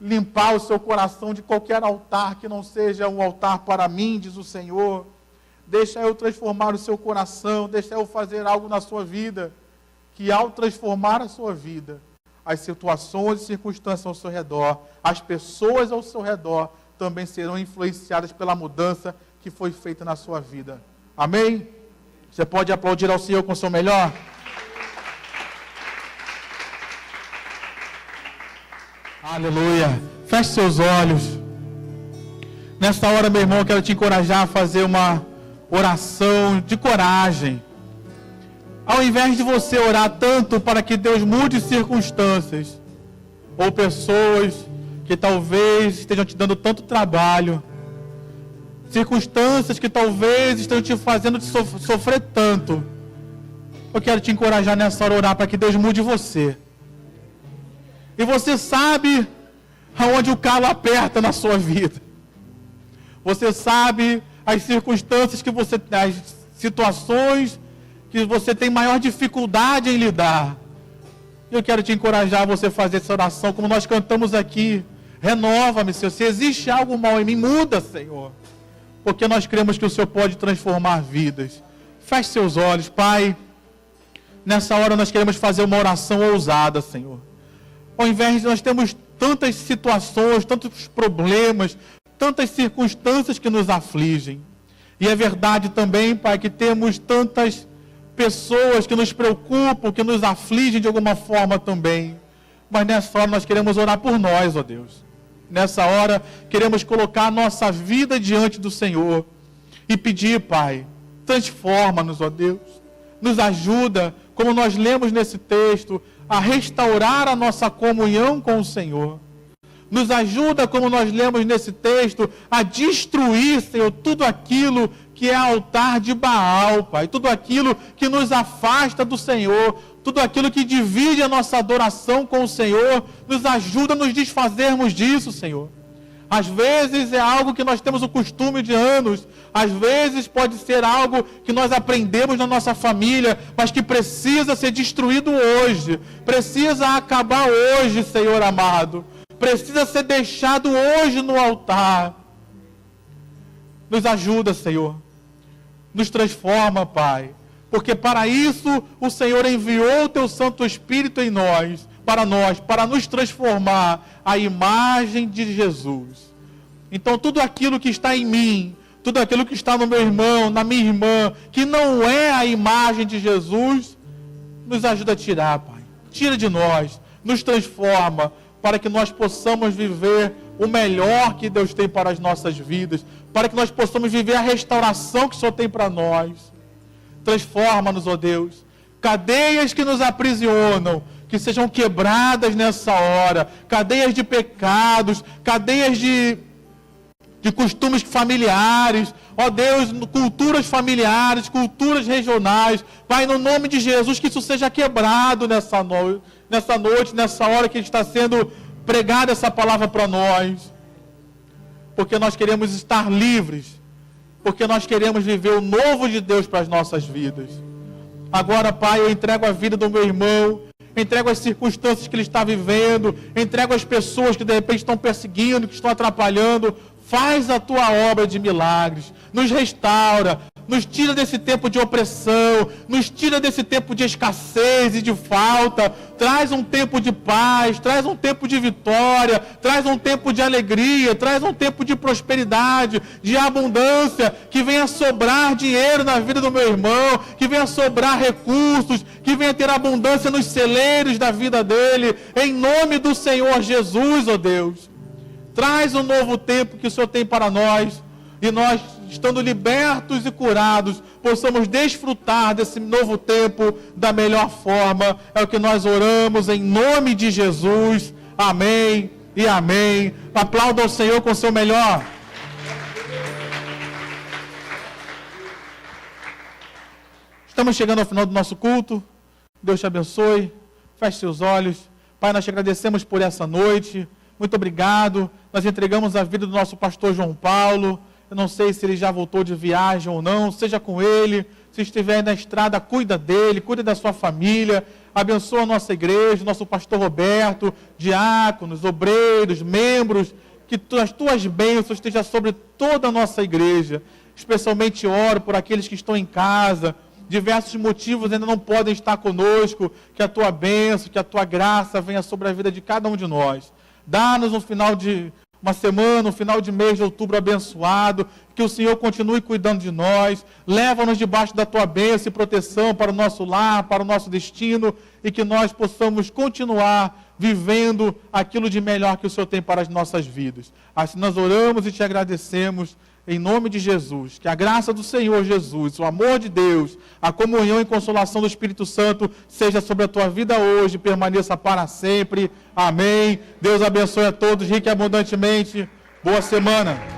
limpar o seu coração de qualquer altar que não seja um altar para mim, diz o Senhor. Deixa eu transformar o seu coração, deixa eu fazer algo na sua vida, que ao transformar a sua vida, as situações e circunstâncias ao seu redor, as pessoas ao seu redor, também serão influenciadas pela mudança que foi feita na sua vida. Amém? Você pode aplaudir ao Senhor com o seu melhor? Aleluia. Feche seus olhos. Nesta hora, meu irmão, eu quero te encorajar a fazer uma oração de coragem. Ao invés de você orar tanto para que Deus mude circunstâncias, ou pessoas que talvez estejam te dando tanto trabalho, circunstâncias que talvez estejam te fazendo sofrer tanto, eu quero te encorajar nessa hora a orar para que Deus mude você. E você sabe aonde o calo aperta na sua vida. Você sabe as circunstâncias que você, as situações que você tem maior dificuldade em lidar. Eu quero te encorajar a você fazer essa oração, como nós cantamos aqui. Renova-me, Senhor. Se existe algo mal em mim, muda, Senhor. Porque nós cremos que o Senhor pode transformar vidas. Feche seus olhos, Pai. Nessa hora nós queremos fazer uma oração ousada, Senhor. Ao invés de nós termos tantas situações, tantos problemas, tantas circunstâncias que nos afligem. E é verdade também, Pai, que temos tantas pessoas que nos preocupam, que nos afligem de alguma forma também. Mas nessa hora nós queremos orar por nós, ó Deus. Nessa hora queremos colocar a nossa vida diante do Senhor e pedir, Pai, transforma-nos, ó Deus. Nos ajuda, como nós lemos nesse texto, a restaurar a nossa comunhão com o Senhor. Nos ajuda, como nós lemos nesse texto, a destruir, Senhor, tudo aquilo que é altar de Baal, Pai. Tudo aquilo que nos afasta do Senhor, tudo aquilo que divide a nossa adoração com o Senhor. Nos ajuda a nos desfazermos disso, Senhor. Às vezes é algo que nós temos o costume de anos, às vezes pode ser algo que nós aprendemos na nossa família, mas que precisa ser destruído hoje, precisa acabar hoje, Senhor amado, precisa ser deixado hoje no altar. Nos ajuda, Senhor, nos transforma, Pai, porque para isso o Senhor enviou o Teu Santo Espírito em nós, para nos transformar à imagem de Jesus. Então tudo aquilo que está em mim, tudo aquilo que está no meu irmão, na minha irmã, que não é a imagem de Jesus, nos ajuda a tirar, Pai. Tira de nós, nos transforma, para que nós possamos viver o melhor que Deus tem para as nossas vidas, para que nós possamos viver a restauração que o Senhor tem para nós. Transforma-nos, ó Deus. Cadeias que nos aprisionam, que sejam quebradas nessa hora, cadeias de pecados, cadeias de costumes familiares, ó Deus, culturas familiares, culturas regionais, Pai, no nome de Jesus, que isso seja quebrado nessa noite, nessa hora que está sendo pregada essa palavra para nós. porque nós queremos estar livres, porque nós queremos viver o novo de Deus para as nossas vidas. Agora, Pai, eu entrego a vida do meu irmão, entrego as circunstâncias que ele está vivendo, entrego as pessoas que de repente estão perseguindo, que estão atrapalhando. Faz a tua obra de milagres, nos restaura, nos tira desse tempo de opressão, nos tira desse tempo de escassez e de falta, traz um tempo de paz, traz um tempo de vitória, traz um tempo de alegria, traz um tempo de prosperidade, de abundância, que venha sobrar dinheiro na vida do meu irmão, que venha sobrar recursos, que venha ter abundância nos celeiros da vida dele, em nome do Senhor Jesus, ó Deus. Traz um novo tempo que o Senhor tem para nós, e nós, estando libertos e curados, possamos desfrutar desse novo tempo da melhor forma. É o que nós oramos em nome de Jesus. Amém e amém. Aplauda o Senhor com o seu melhor. Estamos chegando ao final do nosso culto. Deus te abençoe. Feche seus olhos. Pai, nós te agradecemos por essa noite. Muito obrigado. Nós entregamos a vida do nosso pastor João Paulo. Eu não sei se ele já voltou de viagem ou não. Seja com ele. Se estiver na estrada, cuida dele, cuida da sua família. Abençoa a nossa igreja, nosso pastor Roberto, diáconos, obreiros, membros. Que as tuas bênçãos estejam sobre toda a nossa igreja. Especialmente oro por aqueles que estão em casa. Diversos motivos ainda não podem estar conosco. Que a tua bênção, que a tua graça venha sobre a vida de cada um de nós. Dá-nos um final de uma semana, um final de mês de outubro abençoado, que o Senhor continue cuidando de nós, leva-nos debaixo da tua bênção e proteção para o nosso lar, para o nosso destino, e que nós possamos continuar vivendo aquilo de melhor que o Senhor tem para as nossas vidas. Assim nós oramos e te agradecemos, em nome de Jesus. Que a graça do Senhor Jesus, o amor de Deus, a comunhão e consolação do Espírito Santo seja sobre a tua vida hoje e permaneça para sempre. Amém. Deus abençoe a todos rica e abundantemente. Boa semana.